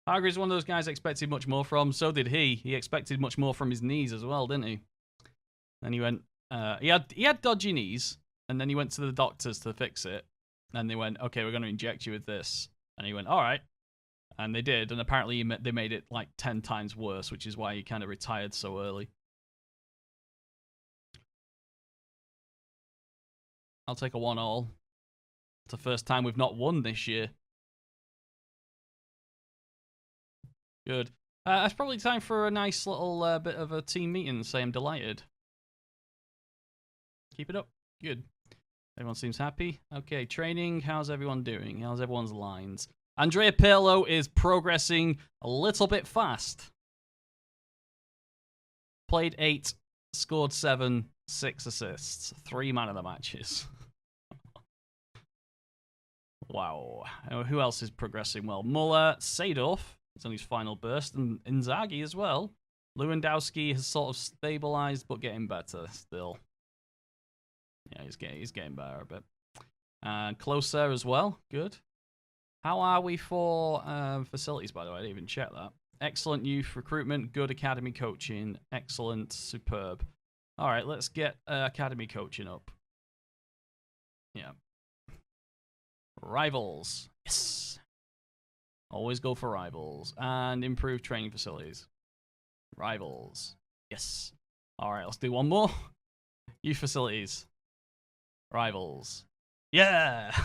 Hargreaves is one of those guys I expected much more from. So did he. He expected much more from his knees as well, didn't he? And he went, he had dodgy knees, and then he went to the doctors to fix it. And they went, okay, we're going to inject you with this. And he went, all right. And they did, and apparently they made it like 10 times worse, which is why he kind of retired so early. I'll take a 1-all. It's the first time we've not won this year. Good. It's probably time for a nice little bit of a team meeting. Say I'm delighted. Keep it up. Good. Everyone seems happy. Okay, training. How's everyone doing? How's everyone's lines? Andrea Pirlo is progressing a little bit fast. Played 8, scored 7, 6 assists. 3 man of the matches. Wow. Who else is progressing well? Muller, Seedorf. It's on his final burst. And Inzaghi as well. Lewandowski has sort of stabilized, but getting better still. Yeah, he's getting better a bit. And closer as well. Good. How are we for facilities, by the way? I didn't even check that. Excellent youth recruitment. Good academy coaching. Excellent. Superb. All right, let's get academy coaching up. Yeah. Rivals. Yes. Always go for rivals. And improve training facilities. Rivals. Yes. All right, let's do one more. Youth facilities. Rivals. Yeah.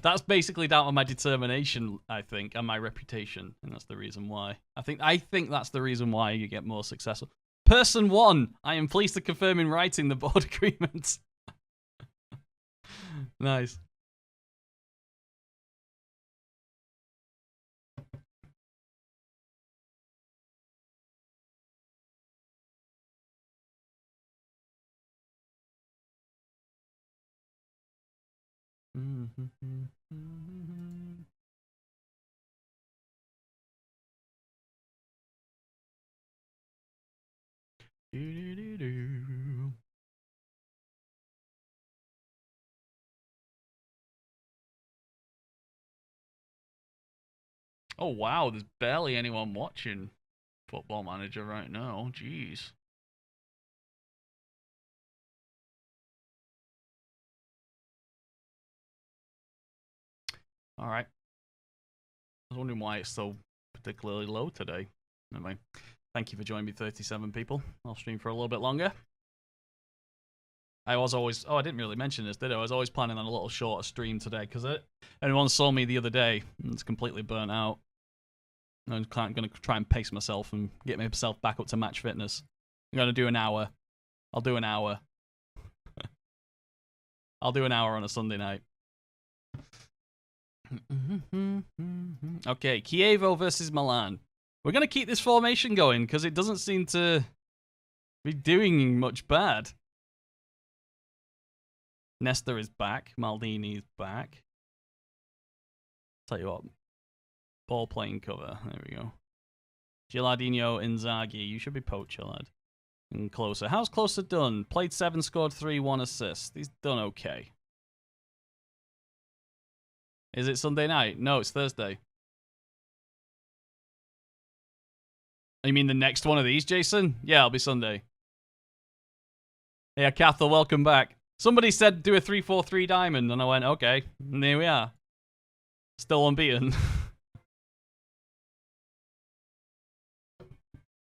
That's basically down to my determination, I think, and my reputation, and that's the reason why. I think that's the reason why you get more successful. Person 1, I am pleased to confirm in writing the board agreement. Nice. Oh wow, there's barely anyone watching Football Manager right now. Jeez. All right. I was wondering why it's so particularly low today. Anyway, thank you for joining me, 37 people. I'll stream for a little bit longer. I was always... Oh, I didn't really mention this, did I? I was always planning on a little shorter stream today, because anyone saw me the other day, and it's completely burnt out. I'm going to try and pace myself and get myself back up to match fitness. I'm going to do an hour. I'll do an hour. I'll do an hour on a Sunday night. Okay, Chievo versus Milan. We're going to keep this formation going because it doesn't seem to be doing much bad. Nesta is back. Maldini is back. Tell you what. Ball playing cover. There we go. Gilardino, Inzaghi. You should be poacher, lad. And Closer. How's Closer done? Played 7, scored 3, 1 assist. He's done okay. Is it Sunday night? No, it's Thursday. You mean the next one of these, Jason? Yeah, it'll be Sunday. Yeah, Cathal, welcome back. Somebody said do a 3-4-3 diamond, and I went, okay. And here we are. Still unbeaten.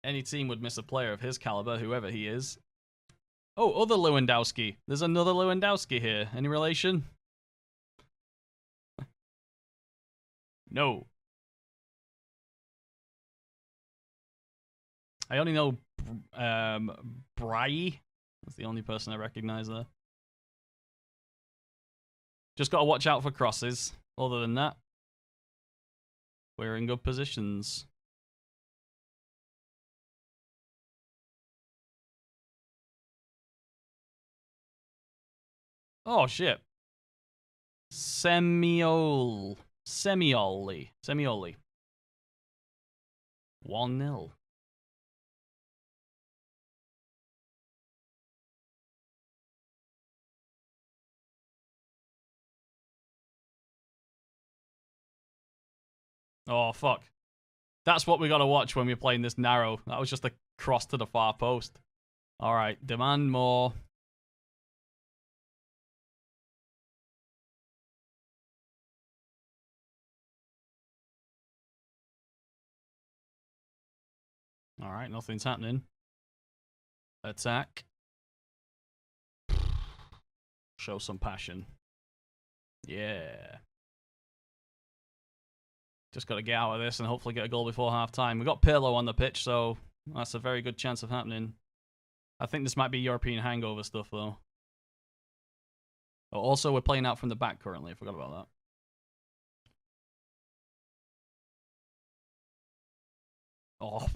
Any team would miss a player of his caliber, whoever he is. Oh, other Lewandowski. There's another Lewandowski here. Any relation? No. I only know Brai. That's the only person I recognize there. Just got to watch out for crosses. Other than that, we're in good positions. Oh, shit. Semioli. 1-0. Oh, fuck. That's what we got to watch when we're playing this narrow. That was just a cross to the far post. All right, demand more. All right, nothing's happening. Attack. Show some passion. Yeah. Just got to get out of this and hopefully get a goal before half-time. We've got Pirlo on the pitch, so that's a very good chance of happening. I think this might be European hangover stuff, though. Oh, also, we're playing out from the back currently. I forgot about that. Oh,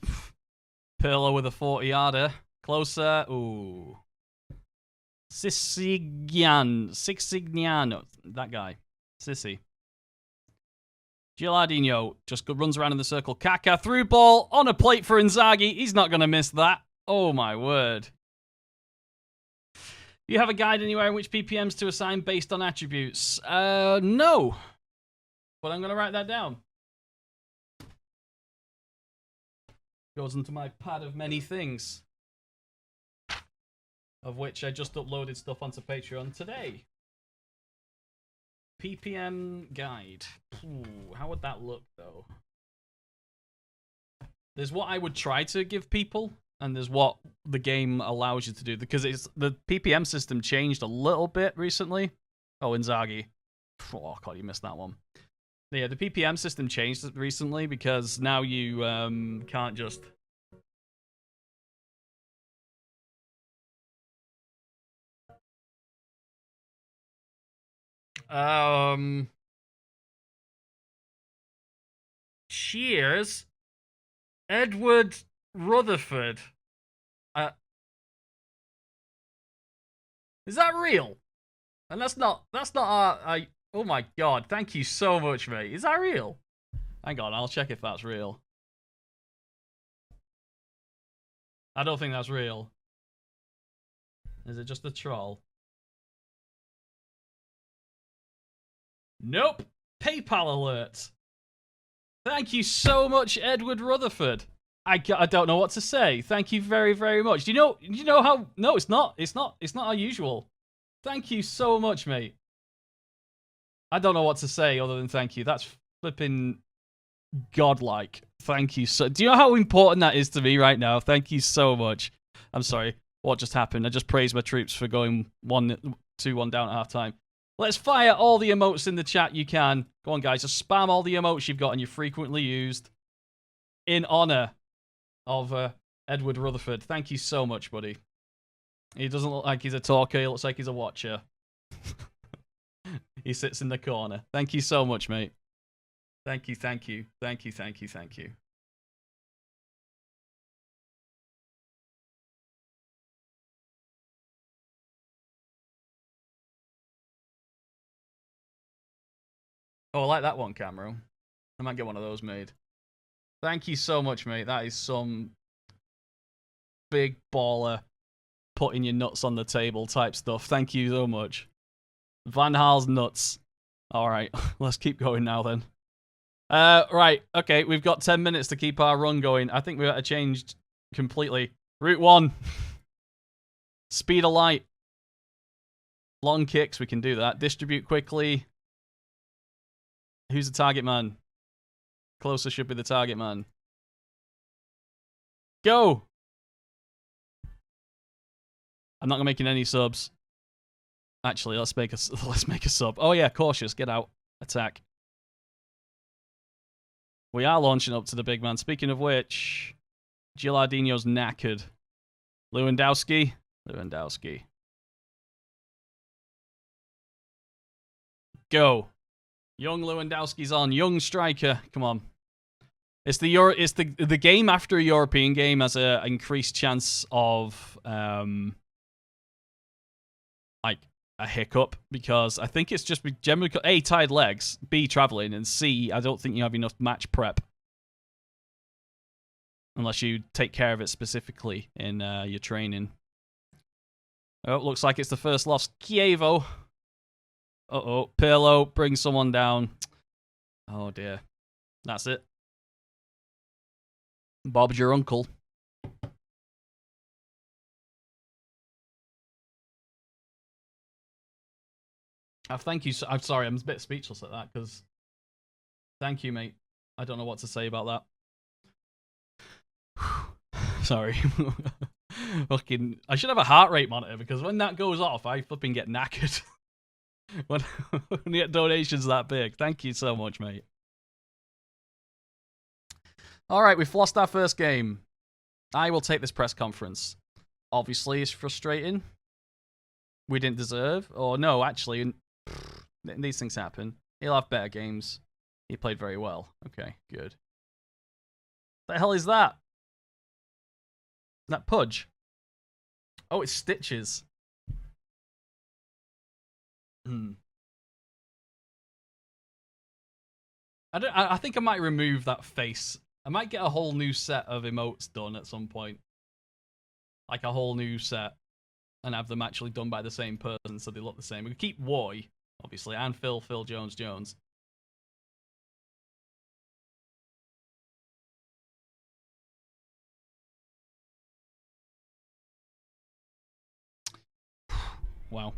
Pirlo with a 40-yarder. Closer. Ooh. Siciliano. That guy. Sissi. Gilardino just runs around in the circle. Kaka, through ball, on a plate for Inzaghi. He's not going to miss that. Oh, my word. You have a guide anywhere in which PPMs to assign based on attributes? No. But I'm going to write that down. Goes into my pad of many things. Of which I just uploaded stuff onto Patreon today. PPM guide. Ooh, how would that look, though? There's what I would try to give people, and there's what the game allows you to do. Because the PPM system changed a little bit recently. Oh, Inzaghi. Oh, God, you missed that one. Yeah, the PPM system changed recently because now you can't just... Cheers. Edward Rutherford. Is that real? And that's not our... Oh my God, thank you so much, mate. Is that real? Hang on, I'll check if that's real. I don't think that's real. Is it just a troll? Nope. PayPal alert. Thank you so much, Edward Rutherford. I don't know what to say. Thank you very, very much. Do you know how... No, it's not. It's not our usual. Thank you so much, mate. I don't know what to say other than thank you. That's flipping godlike. Thank you so... Do you know how important that is to me right now? Thank you so much. I'm sorry. What just happened? I just praised my troops for going 2-1 down at halftime. Let's fire all the emotes in the chat you can. Go on, guys. Just spam all the emotes you've got and you frequently used in honor of Edward Rutherford. Thank you so much, buddy. He doesn't look like he's a talker. He looks like he's a watcher. He sits in the corner. Thank you so much, mate. Thank you, thank you. Thank you, thank you, thank you. Oh, I like that one, Camero. I might get one of those made. Thank you so much, mate. That is some big baller putting your nuts on the table type stuff. Thank you so much. Van Haal's nuts. All right, let's keep going now then. Right, okay, we've got 10 minutes to keep our run going. I think we got to change completely. Route 1. Speed of light. Long kicks, we can do that. Distribute quickly. Who's the target man? Closer should be the target man. Go! I'm not making any subs. Actually, let's make a sub. Oh yeah, cautious. Get out. Attack. We are launching up to the big man. Speaking of which, Gilardino's knackered. Lewandowski. Go. Young Lewandowski's on. Young striker. Come on. It's the game after a European game has an increased chance of like a hiccup because I think it's just generally A, tired legs, B, traveling, and C, I don't think you have enough match prep unless you take care of it specifically in your training. Oh, looks like it's the first loss. Chievo. Uh-oh. Pirlo brings someone down. Oh, dear. That's it. Bob's your uncle. Thank you. I'm sorry, I'm a bit speechless at that because thank you, mate. I don't know what to say about that. Sorry. Fucking, I should have a heart rate monitor because when that goes off, I flipping get knackered. when you get donations that big. Thank you so much, mate. All right, we've lost our first game. I will take this press conference. Obviously, it's frustrating. We didn't deserve, or no, actually, these things happen. He'll have better games. He played very well. Okay, good. What the hell is that? That Pudge? Oh, it's Stitches. I think I might remove that face. I might get a whole new set of emotes done at some point. Like a whole new set. And have them actually done by the same person so they look the same. We keep Woy, obviously, and Phil Jones. Wow.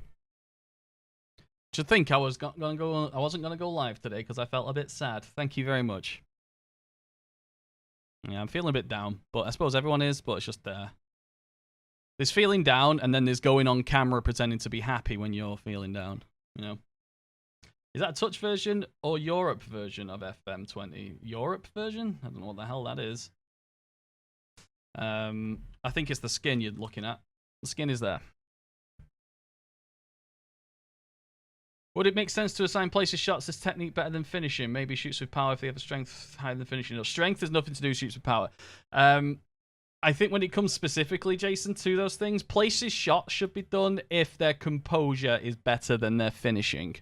Should think I was gonna go. I wasn't gonna go live today because I felt a bit sad. Thank you very much. Yeah, I'm feeling a bit down, but I suppose everyone is. But it's just there's feeling down, and then there's going on camera pretending to be happy when you're feeling down. You know. Is that a touch version or Europe version of FM20? Europe version? I don't know what the hell that is. I think it's the skin you're looking at. The skin is there. Would it make sense to assign places shots as technique better than finishing? Maybe shoots with power if they have a strength higher than finishing. No, strength has nothing to do with shoots with power. I think when it comes specifically, Jason, to those things, places shots should be done if their composure is better than their finishing.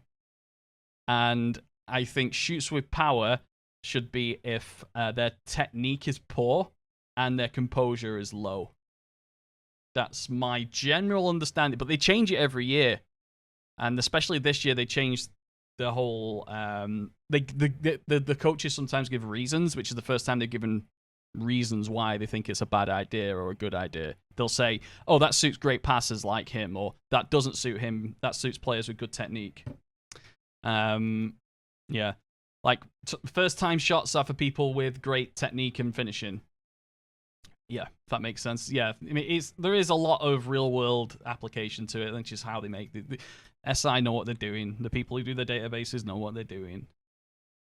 And I think shoots with power should be if their technique is poor and their composure is low. That's my general understanding. But they change it every year. And especially this year, they changed the whole. The coaches sometimes give reasons, which is the first time they've given reasons why they think it's a bad idea or a good idea. They'll say, "Oh, that suits great passers like him," or "That doesn't suit him. That suits players with good technique." Yeah, like first-time shots are for people with great technique and finishing. Yeah, if that makes sense. Yeah, I mean, there is a lot of real-world application to it. I think just how they make the SI know what they're doing. The people who do the databases know what they're doing.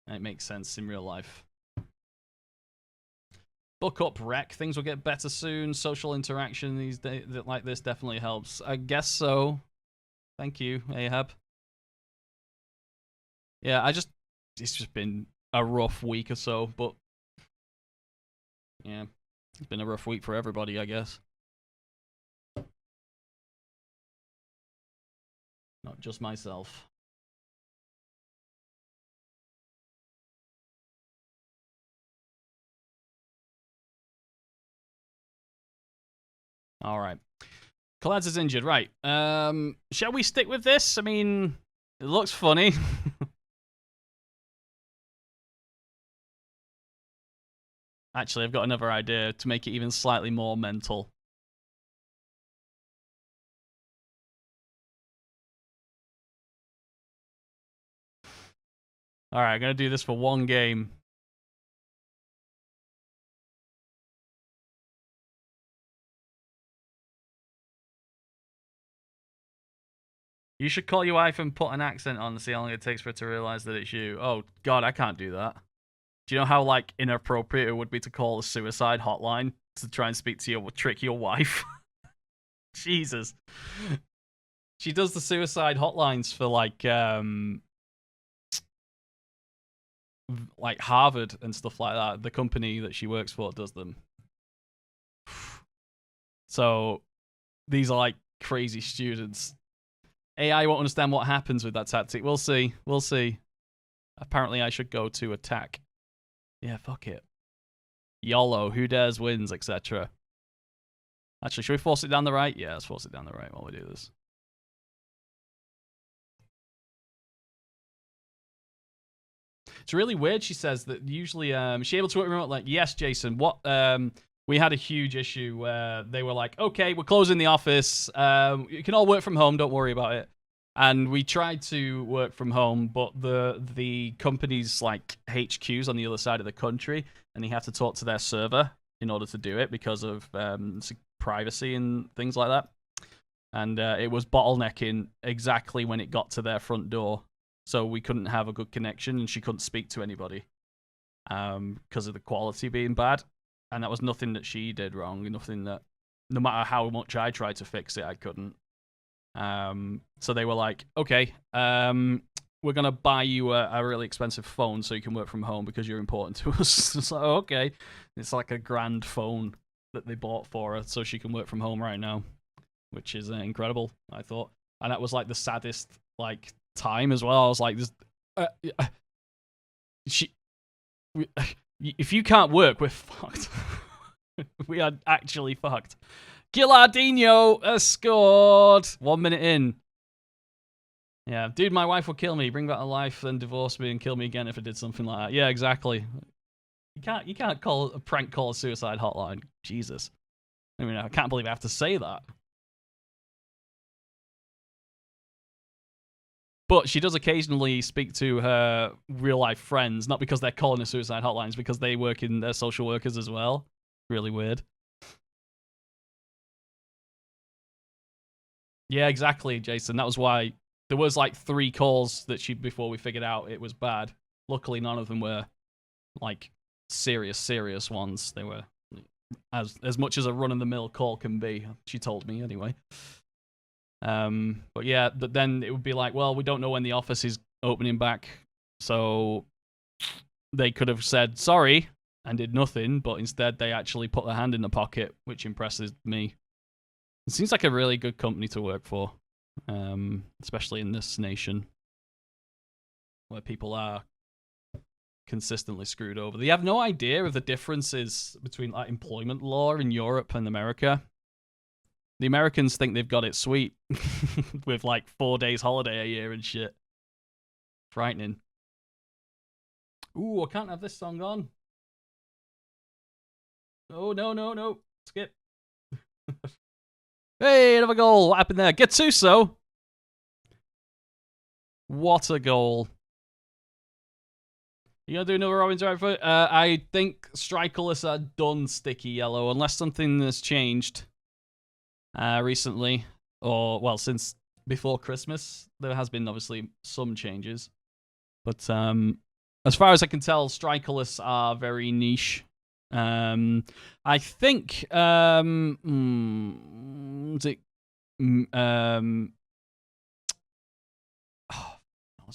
And it makes sense in real life. Book up, Reck. Things will get better soon. Social interaction these days like this definitely helps. I guess so. Thank you, Ahab. Yeah, it's just been a rough week or so, but yeah, it's been a rough week for everybody, I guess. Not just myself. All right. Kalads is injured, right. Shall we stick with this? I mean, it looks funny. Actually, I've got another idea to make it even slightly more mental. Alright, I'm going to do this for one game. You should call your wife and put an accent on and see how long it takes for her to realize that it's you. Oh, God, I can't do that. Do you know how, like, inappropriate it would be to call a suicide hotline to try and speak to trick your wife? Jesus. She does the suicide hotlines for, like Harvard and stuff like that. The company that she works for does them. So, these are, like, crazy students. AI won't understand what happens with that tactic. We'll see. We'll see. Apparently, I should go to attack. Yeah, fuck it. YOLO, who dares wins, etc. Actually, should we force it down the right? Yeah, let's force it down the right while we do this. It's really weird. She says that usually she able to work remote. Like, yes, Jason. What? We had a huge issue where they were like, okay, we're closing the office. You can all work from home. Don't worry about it. And we tried to work from home, but the company's like HQ's on the other side of the country, and you have to talk to their server in order to do it because of privacy and things like that. And it was bottlenecking exactly when it got to their front door, so we couldn't have a good connection, and she couldn't speak to anybody because of the quality being bad. And that was nothing that she did wrong, nothing that, no matter how much I tried to fix it, I couldn't. So they were like, okay, we're going to buy you a really expensive phone so you can work from home because you're important to us. It's like, oh, okay. It's like a grand phone that they bought for her so she can work from home right now, which is incredible, I thought. And that was like the saddest like time as well. I was like, if you can't work, we're fucked. We are actually fucked. Gilardino scored 1 minute in. Yeah, dude, my wife will kill me, bring back to life, then divorce me and kill me again if I did something like that. Yeah, exactly. You can't call a prank call a suicide hotline. Jesus. I mean, I can't believe I have to say that. But she does occasionally speak to her real life friends, not because they're calling her suicide hotlines, because they work in their social workers as well. Really weird. Yeah, exactly, Jason. That was why there was like 3 calls that before we figured out it was bad. Luckily, none of them were like serious ones. They were as much as a run of the mill call can be. She told me anyway. But yeah, but then it would be like, well, we don't know when the office is opening back, so they could have said sorry and did nothing, but instead they actually put their hand in the pocket, which impresses me. It seems like a really good company to work for, especially in this nation where people are consistently screwed over. They have no idea of the differences between like employment law in Europe and America. The Americans think they've got it sweet with like 4 days holiday a year and shit. Frightening. Ooh, I can't have this song on. Oh, no. Skip. Hey, another goal. What happened there? Gattuso. What a goal. You gonna do another orange right foot? I think strikerless are done sticky yellow, unless something has changed recently, or well, since before Christmas. There has been obviously some changes, but as far as I can tell, strikerless are very niche. I think what's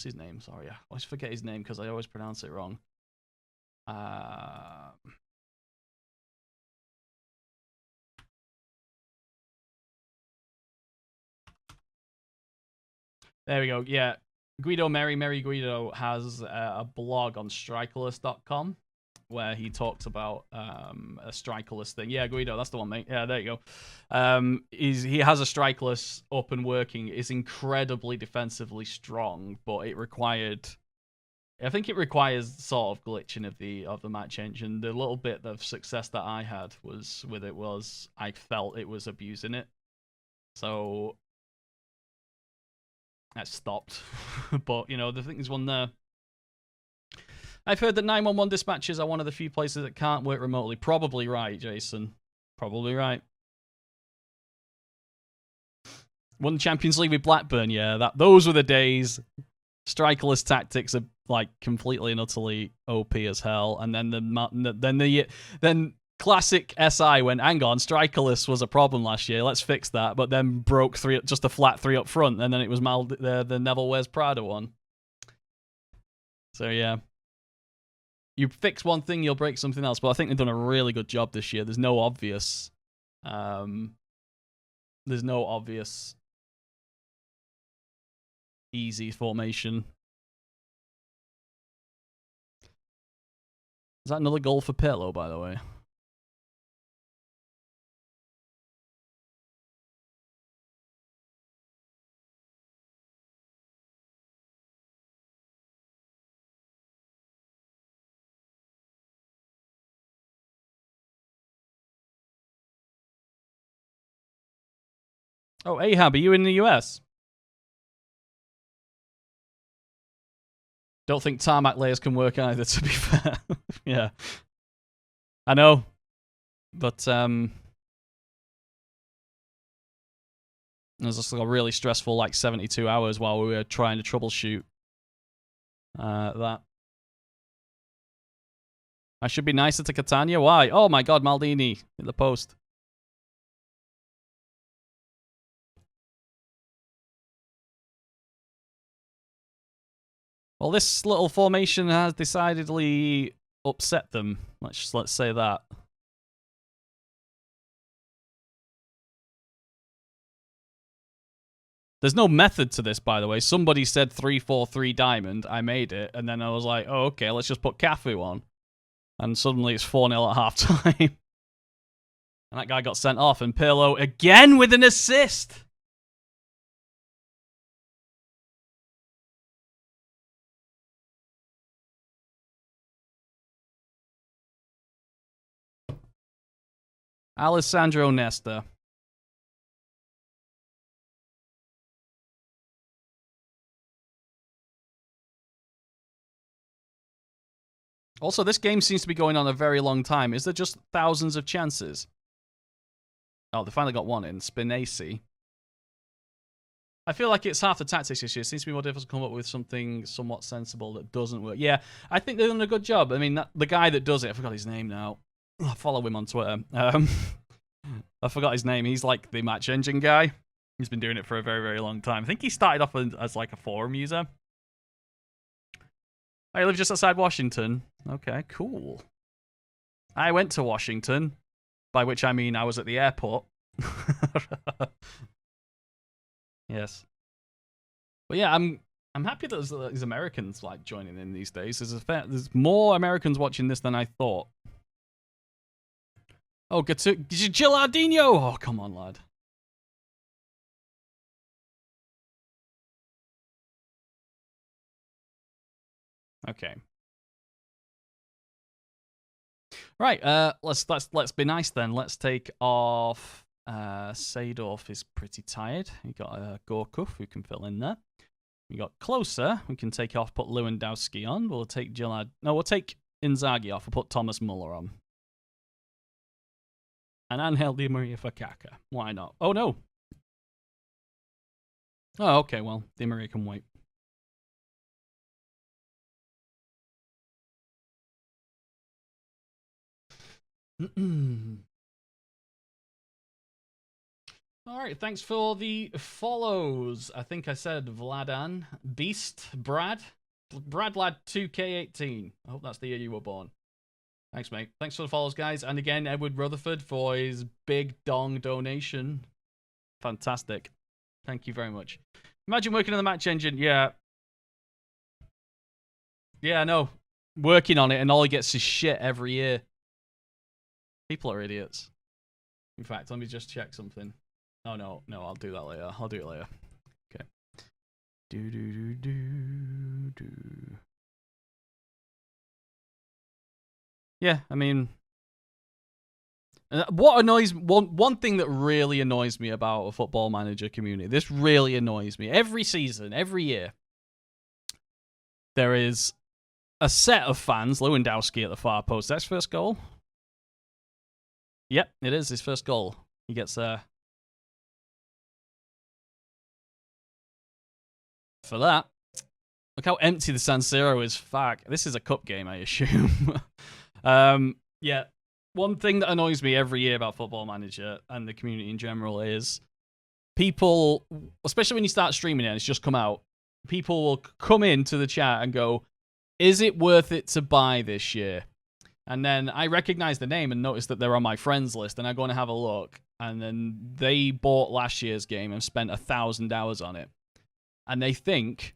his name? Sorry, I always forget his name because I always pronounce it wrong. There we go. Yeah, Guido Merry Guido has a blog on strikerless.com where he talks about a strikerless thing. Yeah, Guido, that's the one, mate. Yeah, there you go. He has a strikerless up and working. It's incredibly defensively strong, but I think it requires sort of glitching of the match engine. The little bit of success that I had was I felt it was abusing it, so that stopped. But you know, the thing is one there. I've heard that 911 dispatchers are one of the few places that can't work remotely. Probably right, Jason. Probably right. Won the Champions League with Blackburn, yeah. Those were the days. Strikerless tactics are like completely and utterly OP as hell. And then classic SI went, hang on, strikerless was a problem last year. Let's fix that. But then broke just a flat 3 up front, and then it was the Neville Wears Prada one. So yeah. You fix one thing, you'll break something else. But I think they've done a really good job this year. There's no obvious easy formation. Is that another goal for Pirlo, by the way? Oh, Ahab, are you in the US? Don't think tarmac layers can work either, to be fair. Yeah. I know. But, it was just like a really stressful, like, 72 hours while we were trying to troubleshoot that. I should be nicer to Catania? Why? Oh my god, Maldini in the post. Well, this little formation has decidedly upset them. Let's say that. There's no method to this, by the way. Somebody said 3-4-3 diamond. I made it, and then I was like, oh, okay, let's just put Cafu on. And suddenly it's 4-0 at half-time. And that guy got sent off, and Pirlo again with an assist. Alessandro Nesta. Also, this game seems to be going on a very long time. Is there just thousands of chances? Oh, they finally got one in. Spinaci. I feel like it's half the tactics this year. It seems to be more difficult to come up with something somewhat sensible that doesn't work. Yeah, I think they're doing a good job. I mean, the guy that does it, I forgot his name now. I follow him on Twitter. I forgot his name. He's like the match engine guy. He's been doing it for a very, very long time. I think he started off as like a forum user. I live just outside Washington. Okay, cool. I went to Washington, by which I mean I was at the airport. Yes. But yeah, I'm happy that there's Americans like joining in these days. There's more Americans watching this than I thought. Oh, Gilardino! Oh, come on, lad. Okay. Right. Let's be nice then. Let's take off. Seedorf is pretty tired. You got Gorkuf who can fill in there. We got Closer. We can take off. Put Lewandowski on. We'll take Gillard. No, we'll take Inzaghi off. We'll put Thomas Muller on. And Angel Di Maria for Kaka. Why not? Oh no. Oh, okay. Well, Di Maria can wait. All right, thanks for the follows. I think I said Vladan, Beast, Brad Lad 2K18. I hope that's the year you were born. Thanks, mate. Thanks for the follows, guys. And again, Edward Rutherford for his big dong donation. Fantastic. Thank you very much. Imagine working on the match engine. Yeah. Yeah, I know. Working on it, and all he gets is shit every year. People are idiots. In fact, let me just check something. Oh, no, I'll do that later. I'll do it later. Okay. Do. Yeah, I mean, what annoys one thing that really annoys me about a Football Manager community. This really annoys me. Every season, every year, there is a set of fans. Lewandowski at the far post. That's first goal. Yep, it is his first goal. He gets for that. Look how empty the San Siro is. Fuck. This is a cup game, I assume. Yeah. One thing that annoys me every year about Football Manager and the community in general is people, especially when you start streaming it and it's just come out, people will come into the chat and go, is it worth it to buy this year? And then I recognize the name and notice that they're on my friends list, and I go and have a look, and then they bought last year's game and spent 1,000 hours on it. And they think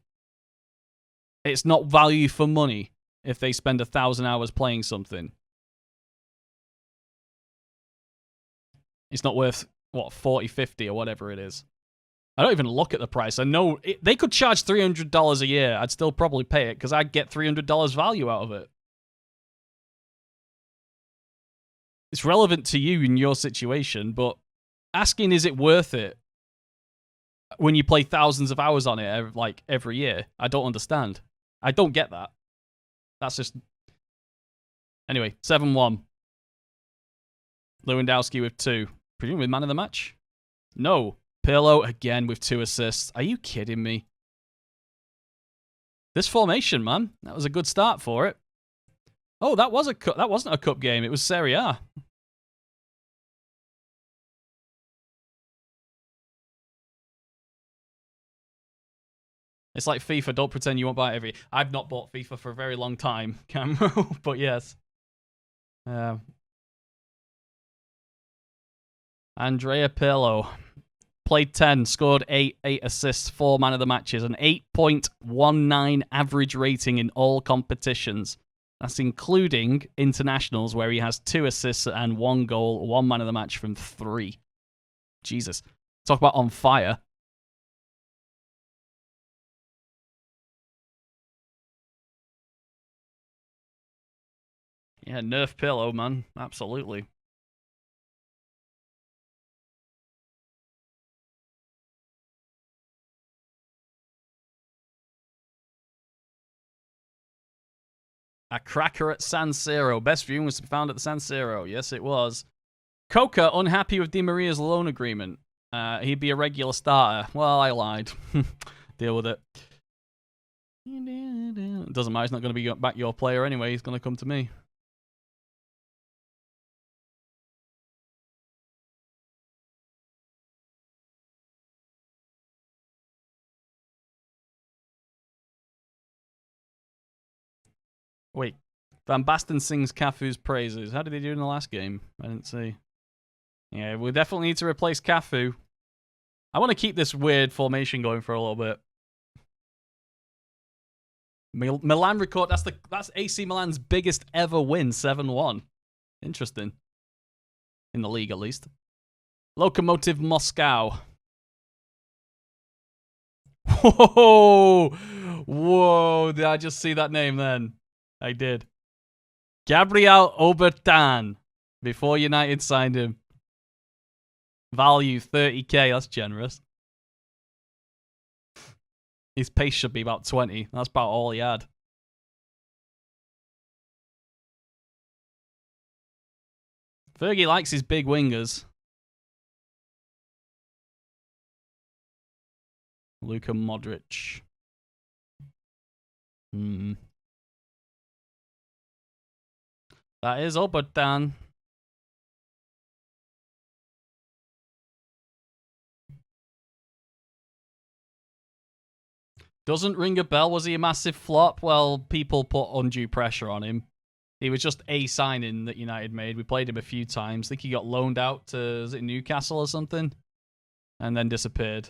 it's not value for money if they spend 1,000 hours playing something. It's not worth, what, 40, 50 or whatever it is. I don't even look at the price. I know they could charge $300 a year. I'd still probably pay it because I'd get $300 value out of it. It's relevant to you in your situation, but asking, is it worth it? when you play thousands of hours on it like every year. I don't understand. I don't get that. That's just... Anyway, 7-1. Lewandowski with 2. Presumably man of the match? No. Pirlo again with 2 assists. Are you kidding me? This formation, man. That was a good start for it. Oh, that wasn't a cup game. It was Serie A. It's like FIFA. Don't pretend you won't buy it every... I've not bought FIFA for a very long time, Camero, but yes. Andrea Pirlo. Played 10, scored 8 assists, 4 man of the matches, an 8.19 average rating in all competitions. That's including internationals, where he has 2 assists and 1 goal, 1 man of the match from 3. Jesus. Talk about on fire. Yeah, nerf Pirlo, man. Absolutely. A cracker at San Siro. Best viewing was found at the San Siro. Yes, it was. Coca, unhappy with Di Maria's loan agreement. He'd be a regular starter. Well, I lied. Deal with it. It doesn't matter. He's not going to be back your player anyway. He's going to come to me. Wait. Van Basten sings Cafu's praises. How did he do in the last game? I didn't see. Yeah, we definitely need to replace Cafu. I want to keep this weird formation going for a little bit. Milan record. That's AC Milan's biggest ever win, 7-1. Interesting. In the league, at least. Lokomotiv Moscow. Whoa! Whoa! Did I just see that name then? I did. Gabriel Obertan. Before United signed him. Value 30k. That's generous. His pace should be about 20. That's about all he had. Fergie likes his big wingers. Luka Modric. That is Obertan. Doesn't ring a bell. Was he a massive flop? Well, people put undue pressure on him. He was just a signing that United made. We played him a few times. I think he got loaned out to, is it Newcastle or something? And then disappeared.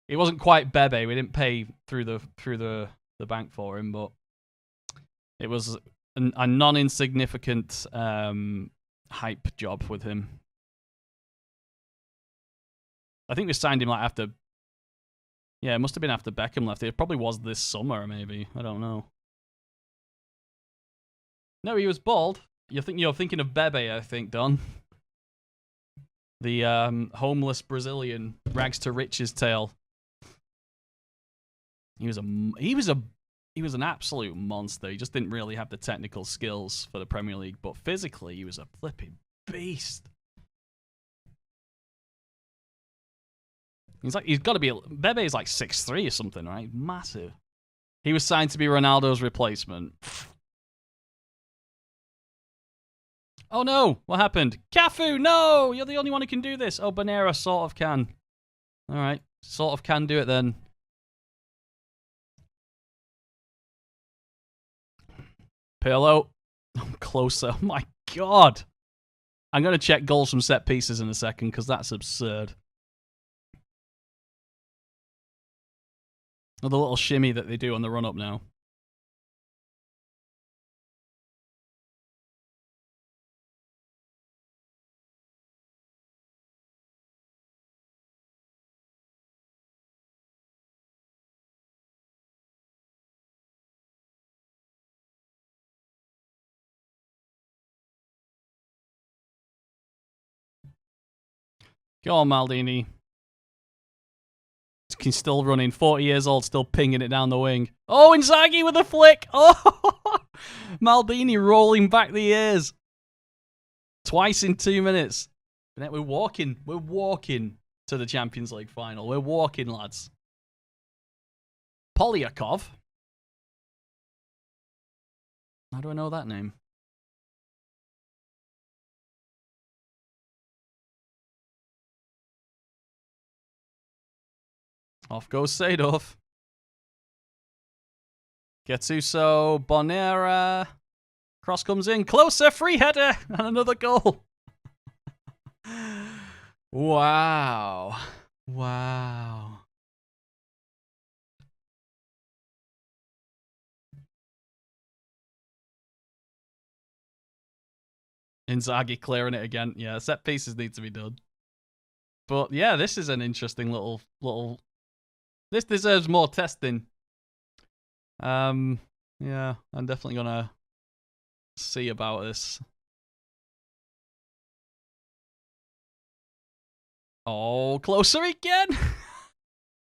It wasn't quite Bebe. We didn't pay through the bank for him, but it was a non-insignificant hype job with him. I think we signed him like after... Yeah, it must have been after Beckham left. It probably was this summer, maybe. I don't know. No, he was bald. You're thinking of Bebe, I think, Don. The homeless Brazilian, rags to riches tale. He was an absolute monster. He just didn't really have the technical skills for the Premier League, but physically he was a flipping beast. He's got to be... Bebe's like 6'3" or something, right? Massive. He was signed to be Ronaldo's replacement. Oh no! What happened? Cafu, no! You're the only one who can do this. Oh, Bonera sort of can. Alright. Sort of can do it then. Pirlo. I'm closer. Oh my god! I'm going to check goals from set pieces in a second, because that's absurd. Oh, the little shimmy that they do on the run-up now. Go on, Maldini. He's still running. 40 years old, still pinging it down the wing. Oh, Inzaghi with a flick. Oh, Maldini rolling back the ears. Twice in 2 minutes. We're walking. We're walking to the Champions League final. We're walking, lads. Polyakov. How do I know that name? Off goes Seedorf. Gattuso, Bonera. Cross comes in. Closer, free header. And another goal. Wow. Wow. Inzaghi clearing it again. Yeah, set pieces need to be done. But yeah, this is an interesting little. This deserves more testing. Yeah, I'm definitely gonna see about this. Oh, closer again.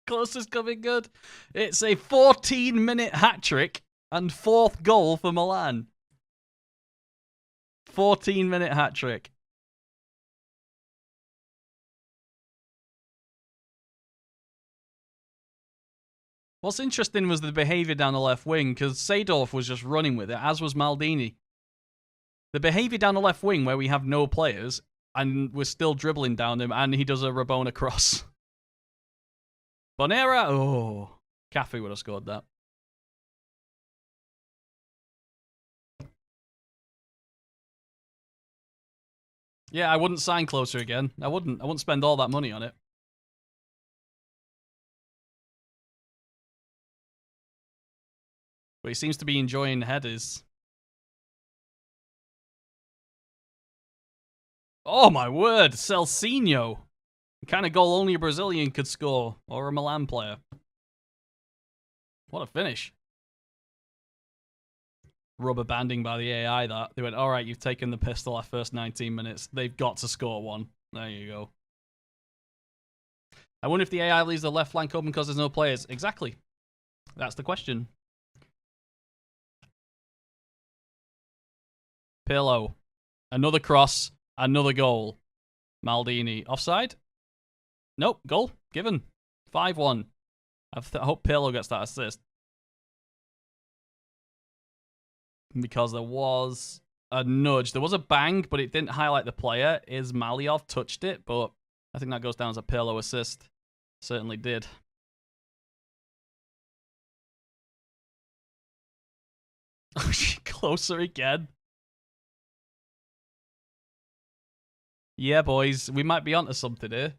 Closer's coming good. It's a 14-minute hat trick and 4th goal for Milan. 14-minute hat trick. What's interesting was the behaviour down the left wing, because Seedorf was just running with it, as was Maldini. The behaviour down the left wing, where we have no players, and we're still dribbling down him, and he does a Rabona cross. Bonera, oh. Cafu would have scored that. Yeah, I wouldn't sign Closer again. I wouldn't spend all that money on it. But he seems to be enjoying headers. Oh my word, Celcinho. The kind of goal only a Brazilian could score, or a Milan player. What a finish. Rubber banding by the AI that. They went, alright, you've taken the piss the first 19 minutes. They've got to score one. There you go. I wonder if the AI leaves the left flank open because there's no players. Exactly. That's the question. Pirlo. Another cross. Another goal. Maldini. Offside? Nope. Goal. Given. 5-1. I hope Pirlo gets that assist. Because there was a nudge. There was a bang, but it didn't highlight the player. Ismailov touched it, but I think that goes down as a Pirlo assist. Certainly did. Closer again. Yeah, boys. We might be onto something here.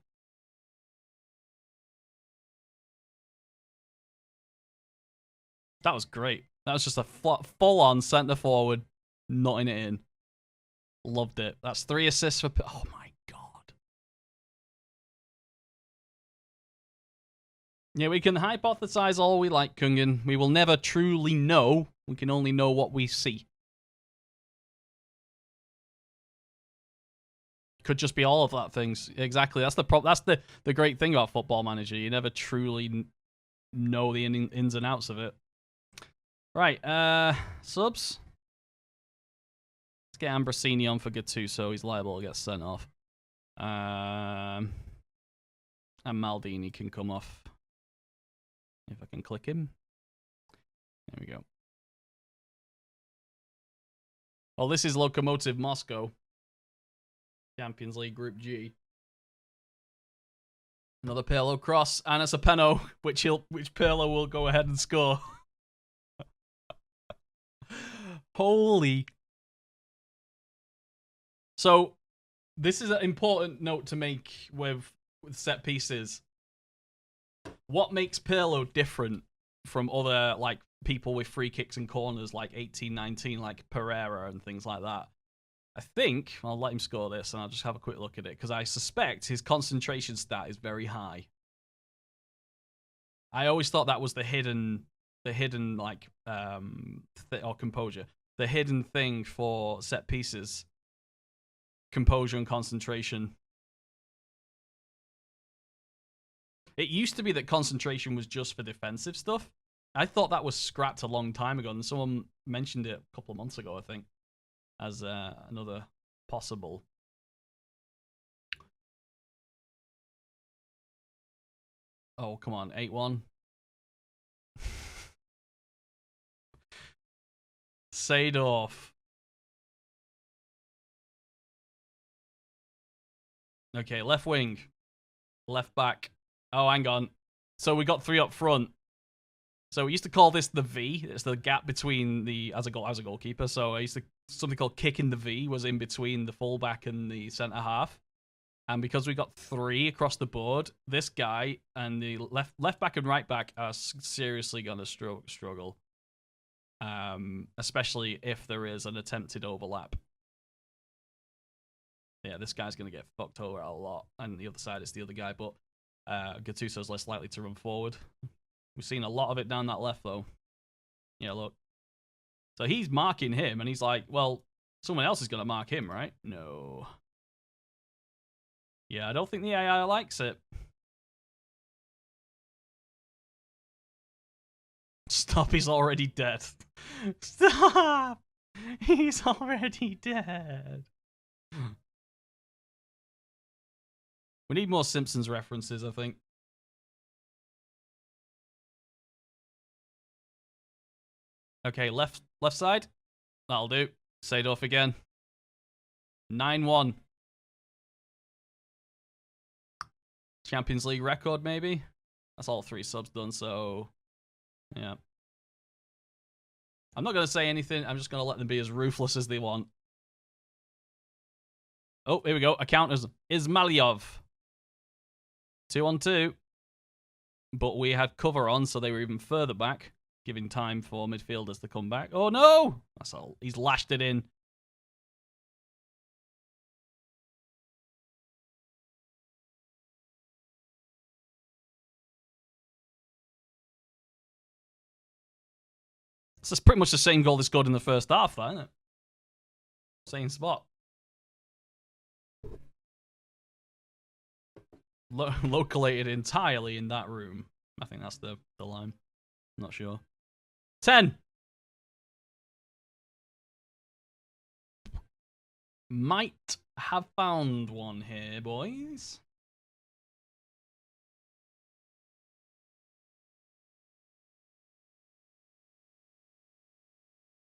That was great. That was just a full-on centre forward, nutting it in. Loved it. That's 3 assists for... Oh, my God. Yeah, we can hypothesize all we like, Kungen. We will never truly know. We can only know what we see. Could just be all of that things. Exactly. That's the That's the great thing about Football Manager. You never truly know the ins and outs of it. Right, subs. Let's get Ambrosini on for Gattuso. He's liable to get sent off. And Maldini can come off. If I can click him. There we go. Well, this is Lokomotiv Moscow. Champions League Group G. Another Pirlo cross, and it's a penno, which Pirlo will go ahead and score. Holy. So, this is an important note to make with set pieces. What makes Pirlo different from other like people with free kicks and corners like 18-19, like Pereira and things like that? I think I'll let him score this and I'll just have a quick look at it because I suspect his concentration stat is very high. I always thought that was the hidden like or composure. The hidden thing for set pieces. Composure and concentration. It used to be that concentration was just for defensive stuff. I thought that was scrapped a long time ago, and someone mentioned it a couple of months ago, I think, as another possible. Oh, come on, 8-1. Seedorf. Okay, left wing. Left back. Oh, hang on. So we got 3 up front. So we used to call this the V. It's the gap between the as a goalkeeper. So I used to something called kicking the V was in between the fullback and the centre half. And because we got 3 across the board, this guy and the left back and right back are seriously gonna struggle. Especially if there is an attempted overlap. Yeah, this guy's gonna get fucked over a lot, and the other side is the other guy. But Gattuso's less likely to run forward. We've seen a lot of it down that left, though. Yeah, look. So he's marking him, and he's like, well, someone else is going to mark him, right? No. Yeah, I don't think the AI likes it. Stop, he's already dead. Stop! He's already dead. We need more Simpsons references, I think. Okay, left side. That'll do. Seedorf again. 9-1. Champions League record, maybe? That's all 3 subs done, so... Yeah. I'm not going to say anything. I'm just going to let them be as ruthless as they want. Oh, here we go. A count as Ismailyov. 2-on-2. But we had cover on, so they were even further back, giving time for midfielders to come back. Oh, no! That's all. He's lashed it in. So it's pretty much the same goal they scored in the first half, that, isn't it? Same spot. Located entirely in that room. I think that's the line. I'm not sure. 10! Might have found one here, boys.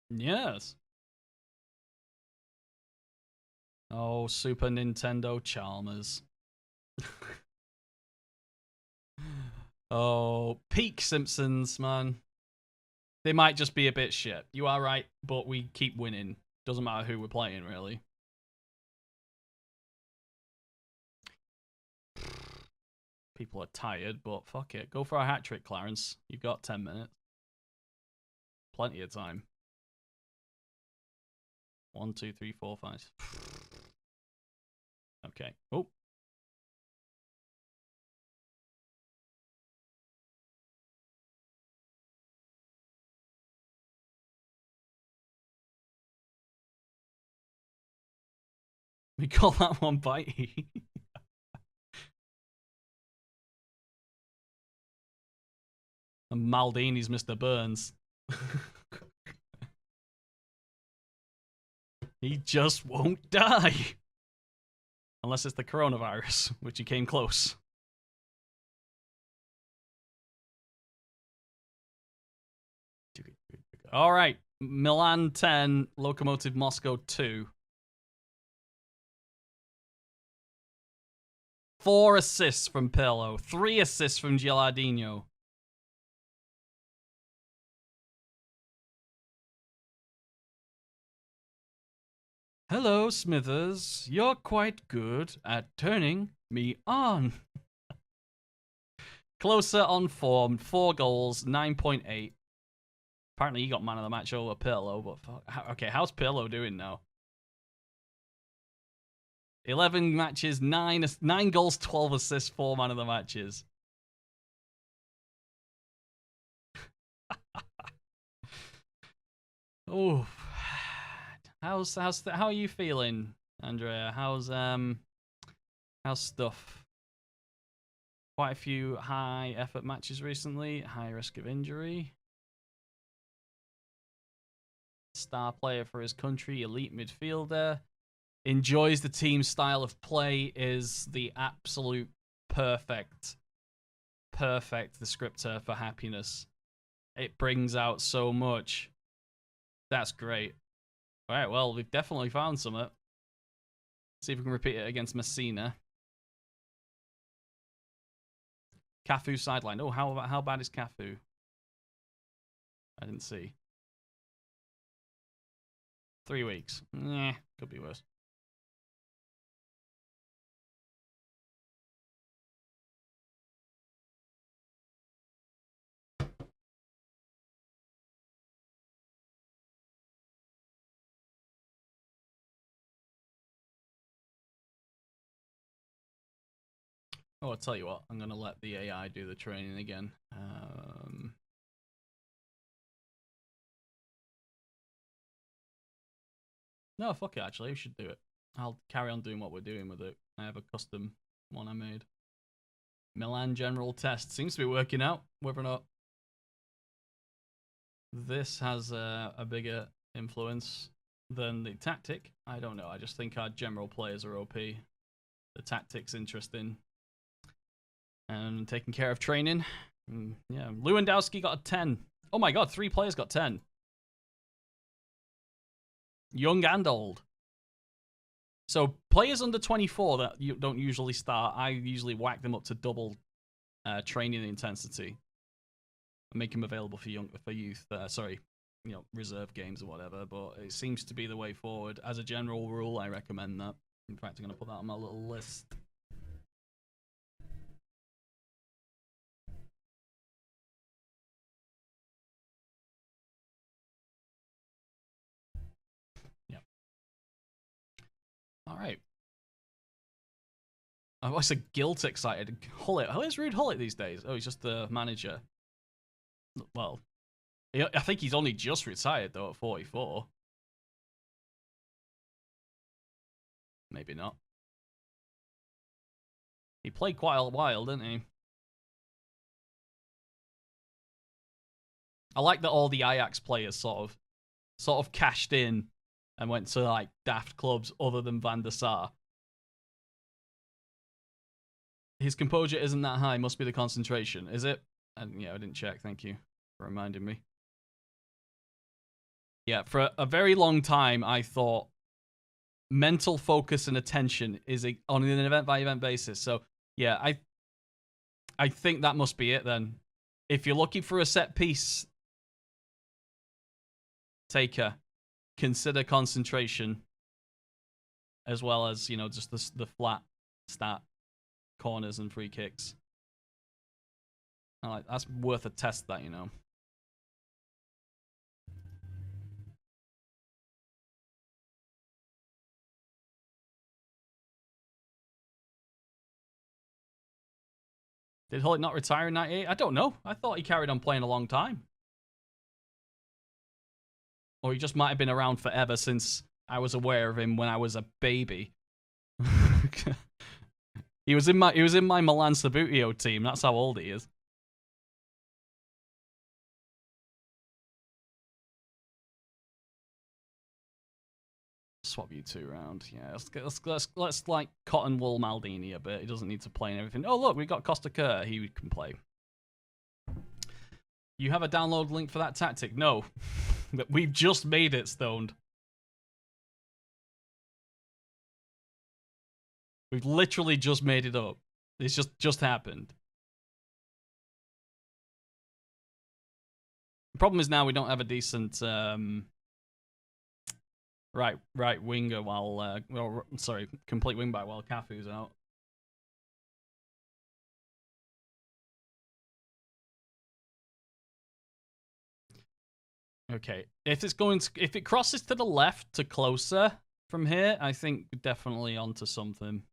Yes. Oh, Super Nintendo Chalmers. Oh, peak Simpsons, man. They might just be a bit shit. You are right, but we keep winning. Doesn't matter who we're playing, really. People are tired, but fuck it. Go for a hat trick, Clarence. You've got 10 minutes. Plenty of time. 1, 2, 3, 4, 5. Okay. Oh. We call that one bitey. And Maldini's Mr. Burns. He just won't die. Unless it's the coronavirus, which he came close. All right. Milan 10, Lokomotiv Moscow 2. 4 assists from Pirlo. 3 assists from Gilardino. Hello, Smithers. You're quite good at turning me on. Closer on form. 4 goals, 9.8. Apparently, he got man of the match over Pirlo, but fuck. Okay, how's Pirlo doing now? 11 matches, 9 goals, 12 assists, 4 man of the matches. Oh, how are you feeling, Andrea? How's stuff? Quite a few high effort matches recently. High risk of injury. Star player for his country. Elite midfielder. Enjoys the team style of play. Is the absolute perfect descriptor for happiness. It brings out so much. That's great. All right, well, we've definitely found some. See if we can repeat it against Messina. Cafu sideline. Oh, how bad is Cafu? I didn't see. 3 weeks. Could be worse. Oh, I'll tell you what. I'm going to let the AI do the training again. No, fuck it, actually. We should do it. I'll carry on doing what we're doing with it. I have a custom one I made. Milan general test. Seems to be working out. Whether or not this has a bigger influence than the tactic, I don't know. I just think our general players are OP. The tactic's interesting. And taking care of training. Yeah, Lewandowski got a 10. Oh my god, 3 players got 10. Young and old. So players under 24 that you don't usually start, I usually whack them up to double training intensity and make them available for youth. Reserve games or whatever. But it seems to be the way forward. As a general rule, I recommend that. In fact, I'm going to put that on my little list. All right. I was a guilt excited. Hullet. How is Rude Hullet these days? Oh, he's just the manager. Well, I think he's only just retired, though, at 44. Maybe not. He played quite a while, didn't he? I like that all the Ajax players sort of cashed in and went to like daft clubs other than Van der Sar. His composure isn't that high. Must be the concentration, is it? And yeah, I didn't check. Thank you for reminding me. Yeah, for a very long time, I thought mental focus and attention is on an event-by-event basis. So yeah, I think that must be it then. If you're looking for a set piece taker, consider concentration as well as, just the flat stat corners and free kicks. That's worth a test, that. Did Hullet not retire in 98? I don't know. I thought he carried on playing a long time. Or he just might have been around forever since I was aware of him when I was a baby. He was in my Milan Sabutio team. That's how old he is. Swap you two around. Yeah, let's like cotton wool Maldini a bit. He doesn't need to play and everything. Oh look, we got Costa Kerr. He can play. You have a download link for that tactic? No. We've just made it, Stoned. We've literally just made it up. It's just happened. The problem is now we don't have a decent right winger while complete wingback while Cafu's out. Okay, if it crosses to the left to closer from here, I think definitely onto something.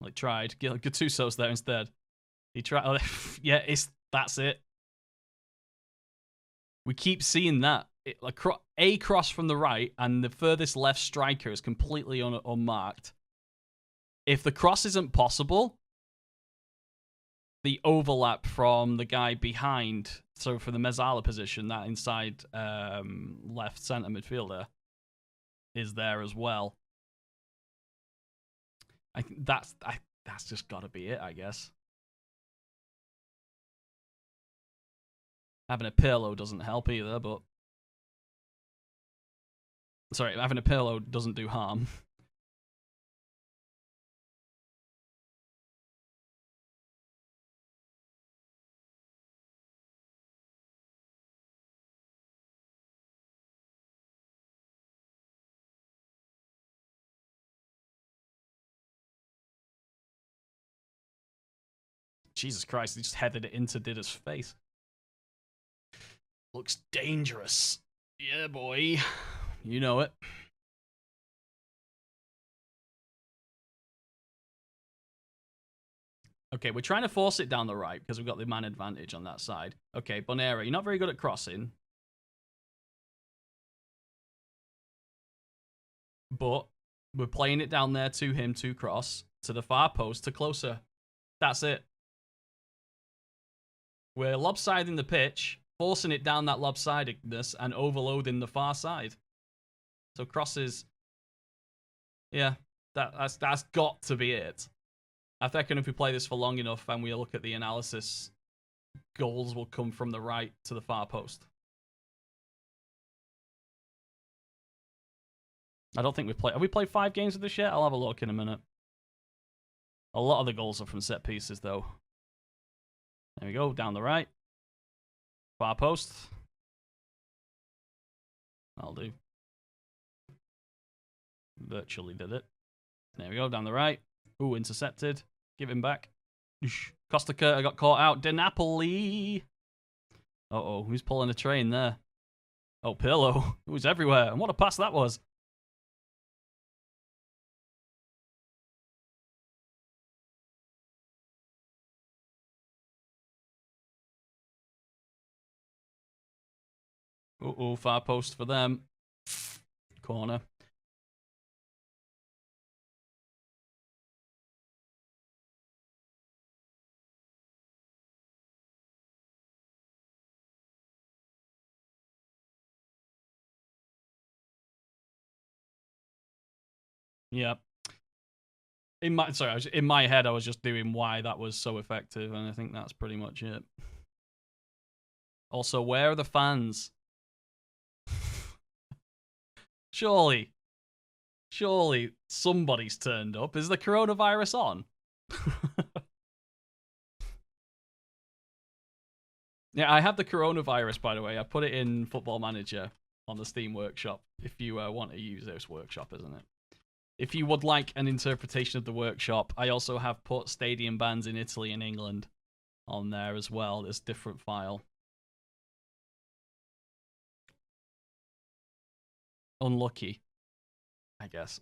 Like tried. Gattuso's there instead. He tried. Yeah, that's it. We keep seeing that. A cross from the right, and the furthest left striker is completely unmarked. If the cross isn't possible, the overlap from the guy behind. So for the Mezzala position, that inside left centre midfielder is there as well. I think that's just got to be it, I guess. Having a Pirlo doesn't help either, but sorry, having a Pirlo doesn't do harm. Jesus Christ, he just headed it into Dida's face. Looks dangerous. Yeah, boy. You know it. Okay, we're trying to force it down the right because we've got the man advantage on that side. Okay, Bonera, you're not very good at crossing. But we're playing it down there to him to cross, to the far post, to closer. That's it. We're lopsiding the pitch, forcing it down that lopsidedness, and overloading the far side. So crosses, yeah, that's got to be it. I reckon if we play this for long enough and we look at the analysis, goals will come from the right to the far post. I don't think we've played. Have we played 5 games of this yet? I'll have a look in a minute. A lot of the goals are from set pieces, though. There we go, down the right. Far post. I'll do. Virtually did it. There we go, down the right. Ooh, intercepted. Give him back. Costa Curta got caught out. De Napoli. Uh-oh, who's pulling a train there? Oh, Pirlo. It was everywhere. And what a pass that was. Uh-oh, far post for them. Corner. Yep. In my head, I was just doing why that was so effective, and I think that's pretty much it. Also, where are the fans? Surely somebody's turned up. Is the coronavirus on? Yeah, I have the coronavirus, by the way. I put it in Football Manager on the Steam Workshop if you want to use this workshop, isn't it? If you would like an interpretation of the workshop, I also have put stadium bans in Italy and England on there as well. There's a different file. Unlucky, I guess.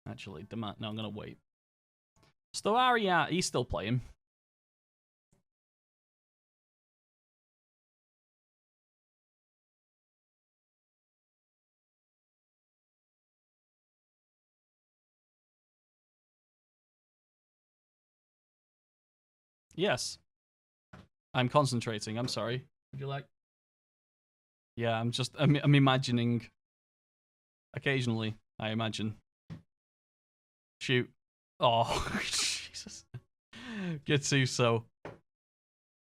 Actually, no, I'm going to wait. Stoaria, he's still playing. Yes. I'm concentrating. I'm sorry. Would you like? Yeah, I'm imagining. Occasionally, I imagine. Shoot. Oh, Jesus. Gattuso.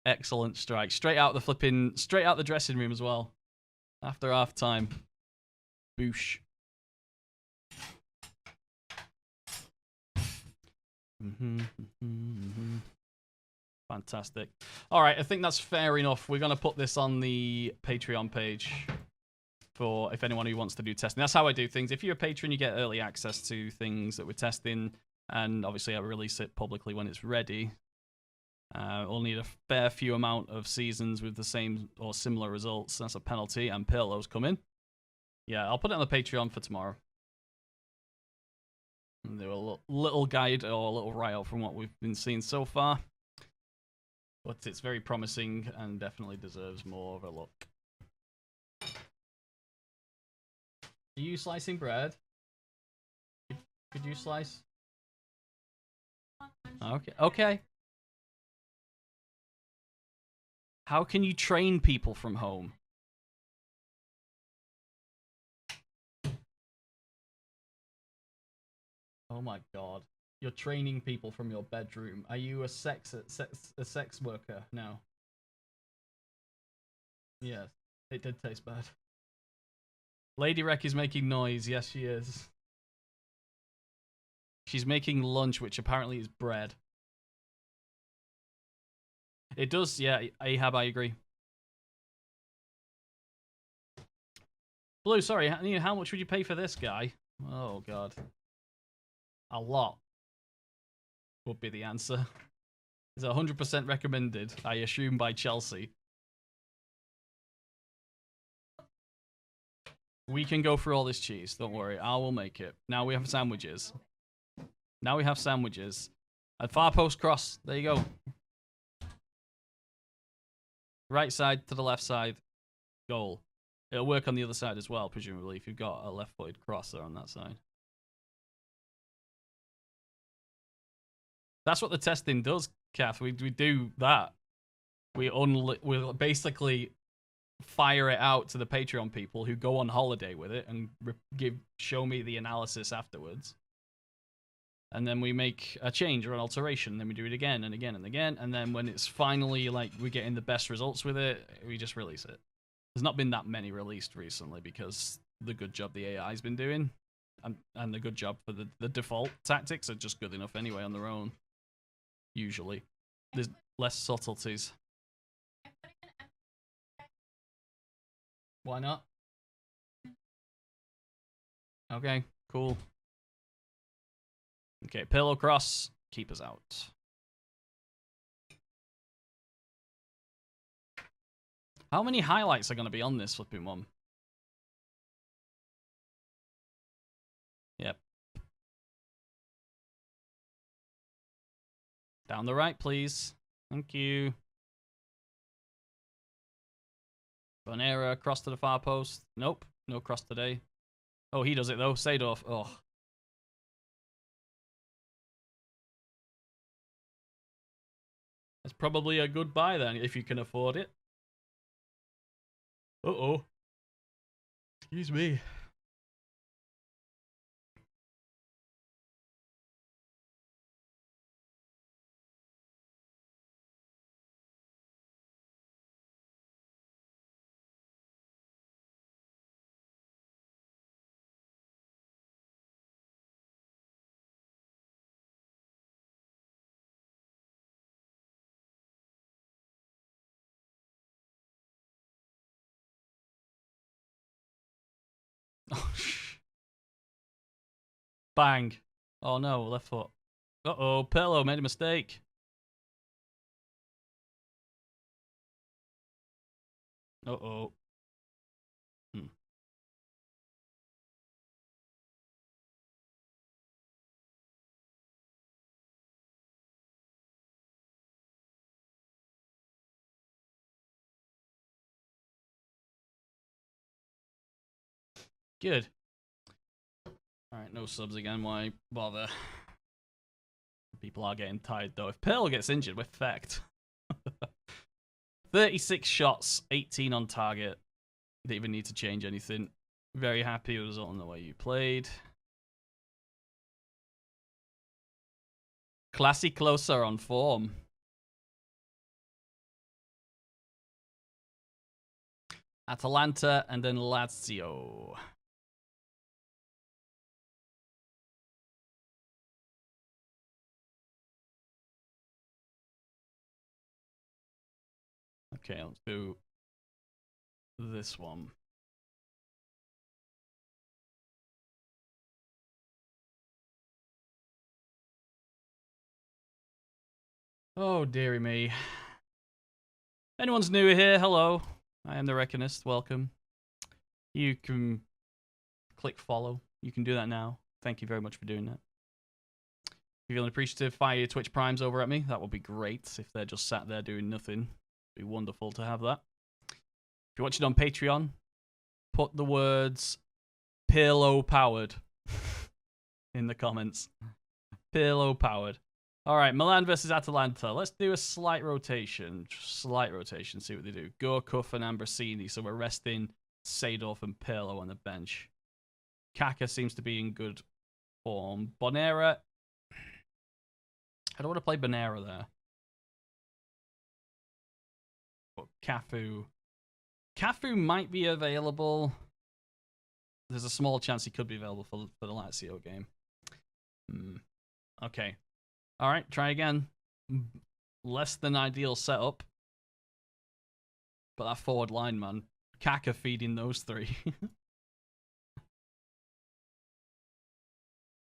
Excellent strike. Straight out the dressing room as well. After half time. Boosh. Fantastic. All right, I think that's fair enough. We're going to put this on the Patreon page for if anyone who wants to do testing. That's how I do things. If you're a patron, you get early access to things that we're testing, and obviously I release it publicly when it's ready. We'll need a fair few amount of seasons with the same or similar results. That's a penalty, and Pirlo's coming. Yeah, I'll put it on the Patreon for tomorrow. And do a little guide or a little write-up from what we've been seeing so far. But it's very promising and definitely deserves more of a look. Are you slicing bread? Could you slice? Okay. Okay. How can you train people from home? Oh my god. You're training people from your bedroom. Are you a sex worker now? Yes. It did taste bad. Lady Reck is making noise. Yes, she is. She's making lunch, which apparently is bread. It does, yeah, Ahab, I agree. Blue, sorry, how much would you pay for this guy? Oh, God. A lot would be the answer. Is 100% recommended, I assume, by Chelsea. We can go through all this cheese, don't worry. I will make it. Now we have sandwiches. Now we have sandwiches. And far post cross. There you go. Right side to the left side. Goal. It'll work on the other side as well, presumably, if you've got a left-footed crosser on that side. That's what the testing does, Kath. We do that. We'll basically fire it out to the Patreon people who go on holiday with it and show me the analysis afterwards. And then we make a change or an alteration, then we do it again and again and again, and then when it's finally like we're getting the best results with it, we just release it. There's not been that many released recently because the good job the AI's been doing, and the good job for the default tactics are just good enough anyway on their own. Usually, there's less subtleties. Why not? Okay, cool. Okay, pillow cross, keep us out. How many highlights are going to be on this flipping one? Yep. Down the right, please. Thank you. Bonera, cross to the far post. Nope, no cross today. Oh, he does it though. Seedorf. Oh. That's probably a good buy then, if you can afford it. Uh-oh. Excuse me. Bang. Oh no, left foot. Uh-oh, Pillow made a mistake. Uh-oh. Good. Alright, no subs again. Why bother? People are getting tired though. If Pearl gets injured, we're fecked. 36 shots, 18 on target. Didn't even need to change anything. Very happy with the result on the way you played. Classy closer on form. Atalanta and then Lazio. Okay, let's do this one. Oh, dearie me. Anyone's new here, hello. I am the Reckonist, welcome. You can click follow. You can do that now. Thank you very much for doing that. If you're feeling appreciative, fire your Twitch Primes over at me. That would be great if they're just sat there doing nothing. It'd be wonderful to have that. If you're watching on Patreon, put the words Pirlo powered in the comments. Pirlo powered. All right, Milan versus Atalanta. Let's do a slight rotation. Slight rotation, see what they do. Gorkuf and Ambrosini. So we're resting Seedorf and Pirlo on the bench. Kaka seems to be in good form. Bonera. I don't want to play Bonera there. But Cafu. Cafu might be available. There's a small chance he could be available for the Lazio game. Okay. All right, try again. Less than ideal setup. But that forward line, man. Kaka feeding those three.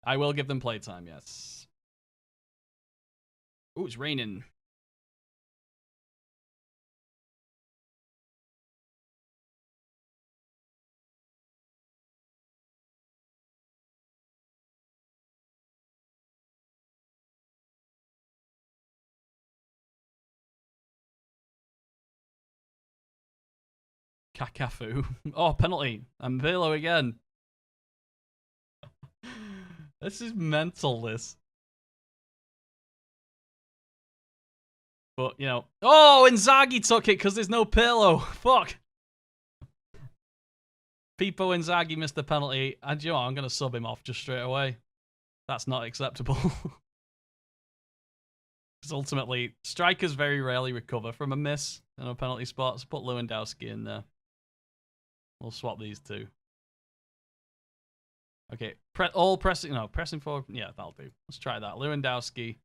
I will give them playtime, yes. Ooh, it's raining. Kakafu. Oh, penalty. And Velo again. This is mental, this. But, you know. Oh, Inzaghi took it because there's no Pirlo. Fuck. Pippo Inzaghi missed the penalty. And you know what? I'm going to sub him off just straight away. That's not acceptable. Because ultimately, strikers very rarely recover from a miss in a penalty spot. So put Lewandowski in there. We'll swap these two. Okay, pressing forward. Yeah, that'll do. Let's try that. Lewandowski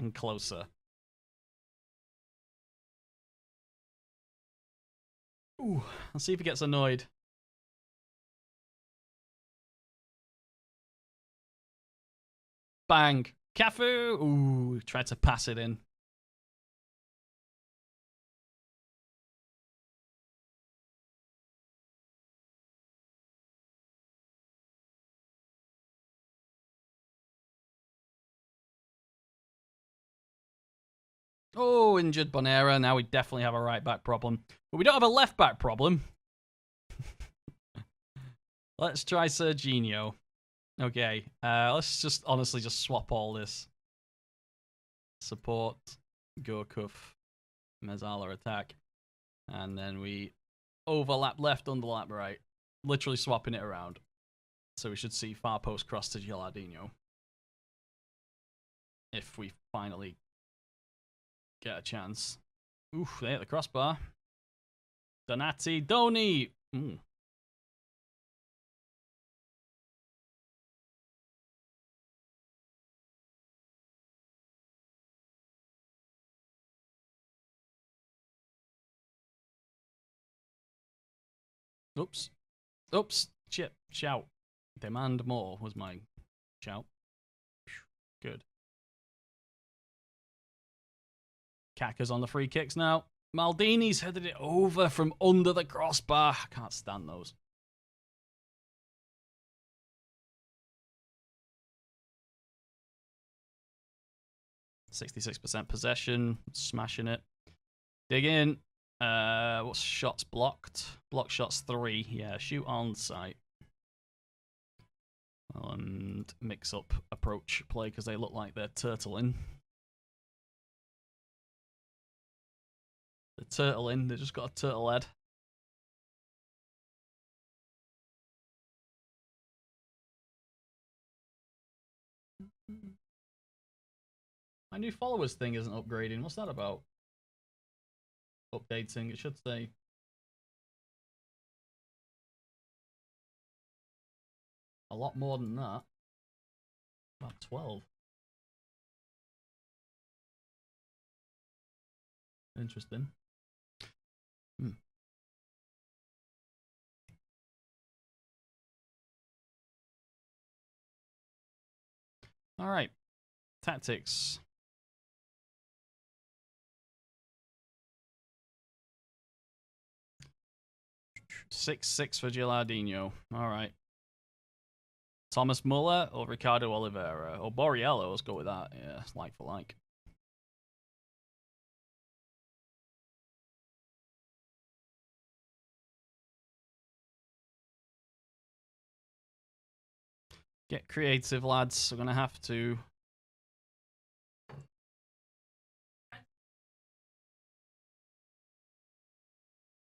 and closer. Ooh, let's see if he gets annoyed. Bang. Cafu. Ooh, tried to pass it in. Oh, injured Bonera. Now we definitely have a right back problem. But we don't have a left back problem. Let's try Serginho. Okay. Let's just honestly just swap all this. Support. Gorkuf. Mezzala attack. And then we overlap left, underlap right. Literally swapping it around. So we should see far post cross to Gilardino. If we finally get a chance. Oof, they hit the crossbar. Donati, Doni. Oops. Oops. Chip. Shout. Demand more was my shout. Good. Kaka's on the free kicks now. Maldini's headed it over from under the crossbar. I can't stand those. %66 possession. Smashing it. Dig in. What's shots blocked? Block shots 3. Yeah, shoot on sight. And mix up approach play because they look like they're turtling. They're turtling. They just got a turtle head. My new followers thing isn't upgrading. What's that about? Updating, it should say. A lot more than that. About 12. Interesting. All right. Tactics. Six for Gilardino. All right. Thomas Muller or Ricardo Oliveira or Borriello. Let's go with that. Yeah, like for like. Get creative, lads. We're going to have to.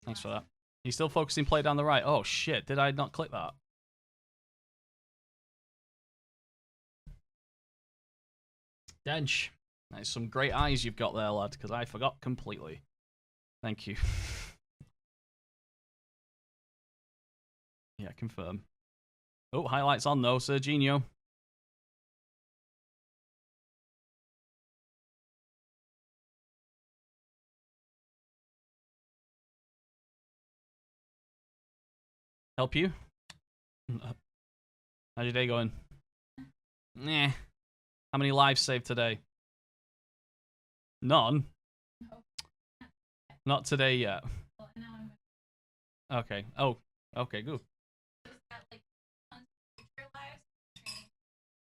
Thanks for that. He's still focusing play down the right. Oh, shit. Did I not click that? Dench. That's some great eyes you've got there, lad, because I forgot completely. Thank you. Yeah, confirm. Oh, highlights on, though, Serginho. Help you? How's your day going? Nah. How many lives saved today? None? Not today yet. Okay. Oh, okay, good.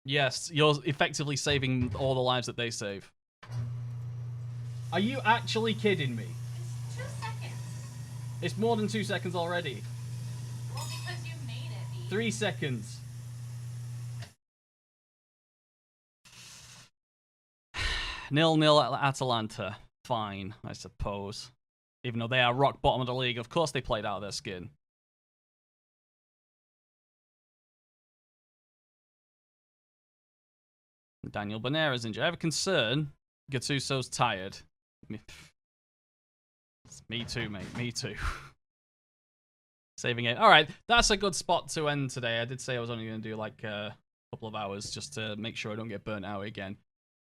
Yes, you're effectively saving all the lives that they save. Are you actually kidding me? It's 2 seconds. It's more than 2 seconds already. Well, because you made it, 3 seconds. 0-0 at Atalanta. Fine, I suppose. Even though they are rock bottom of the league, of course they played out of their skin. Daniel Banera's injured. I have a concern. Gattuso's tired. Me too, mate. Me too. Saving it. All right, that's a good spot to end today. I did say I was only going to do like a couple of hours just to make sure I don't get burnt out again.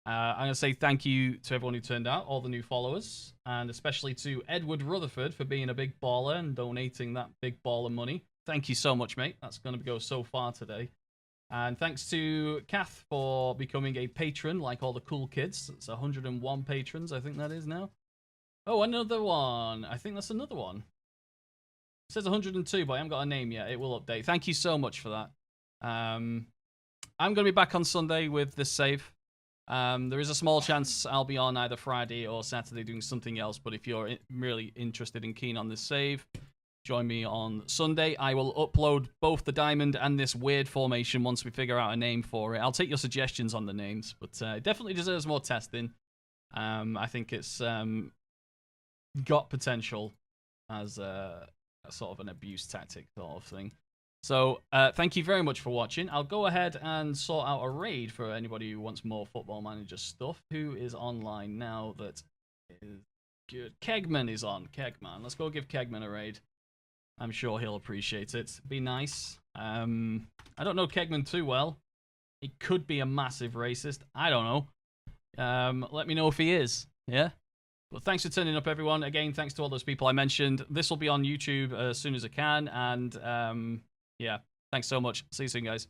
I'm going to say thank you to everyone who turned out, all the new followers, and especially to Edward Rutherford for being a big baller and donating that big ball of money. Thank you so much, mate. That's going to go so far today. And thanks to Kath for becoming a patron, like all the cool kids. It's 101 patrons, I think that is now. Oh, another one. I think that's another one. It says 102, but I haven't got a name yet. It will update. Thank you so much for that. I'm going to be back on Sunday with this save. There is a small chance I'll be on either Friday or Saturday doing something else, but if you're really interested and keen on this save, join me on Sunday. I will upload both the diamond and this weird formation once we figure out a name for it. I'll take your suggestions on the names, but it definitely deserves more testing. I think it's got potential as a sort of an abuse tactic sort of thing. So, thank you very much for watching. I'll go ahead and sort out a raid for anybody who wants more Football Manager stuff. Who is online now that is good? Kegman is on. Kegman. Let's go give Kegman a raid. I'm sure he'll appreciate it. Be nice. I don't know Kegman too well. He could be a massive racist. I don't know. Let me know if he is. Yeah? Well, thanks for turning up, everyone. Again, thanks to all those people I mentioned. This will be on YouTube as soon as I can. And, yeah, thanks so much. See you soon, guys.